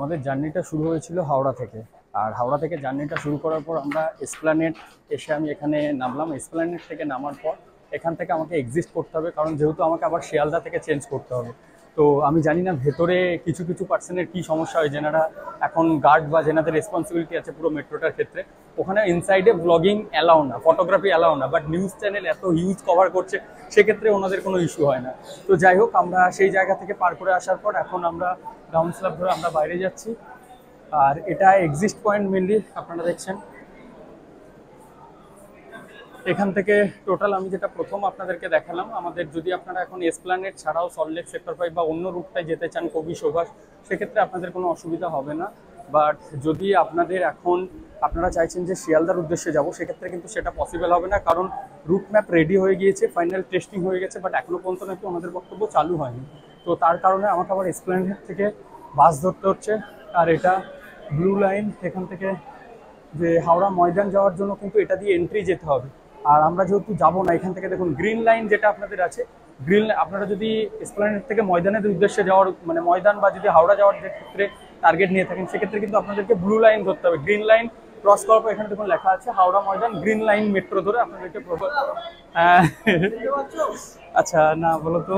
আমাদের জার্নিটা শুরু হয়েছিল হাওড়া থেকে। আর হাওড়া থেকে জার্নিটা শুরু করার পর আমরা এসপ্ল্যানেড এসে আমি এখানে নামলাম। এসপ্ল্যানেড থেকে নামার পর এখান থেকে আমাকে এক্সিস্ট করতে হবে, কারণ যেহেতু আমাকে আবার শিয়ালদা থেকে চেঞ্জ করতে হবে। তো আমি জানি না ভেতরে কিছু কিছু পার্সনের কী সমস্যা হয়, যেনারা এখন গার্ড বা যেনাদের রেসপন্সিবিলিটি আছে পুরো মেট্রোটার ক্ষেত্রে। ওখানে ইনসাইডে ব্লগিং অ্যালাউ না, ফটোগ্রাফি অ্যালাউ না, বাট নিউজ চ্যানেল এত হিউজ কভার করছে, সেক্ষেত্রে ওনাদের কোনো ইস্যু হয় না। তো যাই হোক, আমরা সেই জায়গা থেকে পার করে আসার পর এখন আমরা গ্রাউন্ড স্ল্যাব ধরে আমরা বাইরে যাচ্ছি। আর এটা এক্সিস্ট পয়েন্ট মেনলি আপনারা দেখছেন। এখান থেকে টোটাল আমি যেটা প্রথম আপনাদেরকে দেখালাম, আমাদের যদি আপনারা এখন এসপ্ল্যানেড ছাড়াও সল্টলেক সেক্টর 5 বা অন্য রুটটায় যেতে চান, কবি সুভাষ, সেক্ষেত্রে আপনাদের কোনো অসুবিধা হবে না। বাট যদি আপনাদের এখন আপনারা চাইছেন যে শিয়ালদার উদ্দেশ্যে যাব, সেক্ষেত্রে কিন্তু সেটা পসিবল হবে না, কারণ রুট ম্যাপ রেডি হয়ে গিয়েছে, ফাইনাল টেস্টিং হয়ে গেছে, বাট এখনও পর্যন্ত নাকি ওনাদের বক্তব্য চালু হয়নি। তো তার কারণে আমাকে আবার এসপ্ল্যানেড থেকে বাস ধরতে হচ্ছে। আর এটা ব্লু লাইন, এখান থেকে যে হাওড়া ময়দান যাওয়ার জন্য কিন্তু এটা দিয়ে এন্ট্রি যেতে হবে। আর আমরা যেহেতু যাবো না, এখান থেকে দেখুন গ্রিন লাইন যেটা আপনাদের আছে, গ্রিন, আপনারা যদি এসপ্ল্যানেড থেকে ময়দানের উদ্দেশ্যে যাওয়ার মানে ময়দান বা যদি হাওড়া যাওয়ার ক্ষেত্রে টার্গেট নিয়ে থাকেন, সেক্ষেত্রে কিন্তু আপনাদেরকে ব্লু লাইন ধরতে হবে। গ্রিন লাইন ক্রস করার পর এখানে দেখুন লেখা আছে Howrah Maidan, green line metro ধরে আপনাদেরকে আচ্ছা না বলো তো,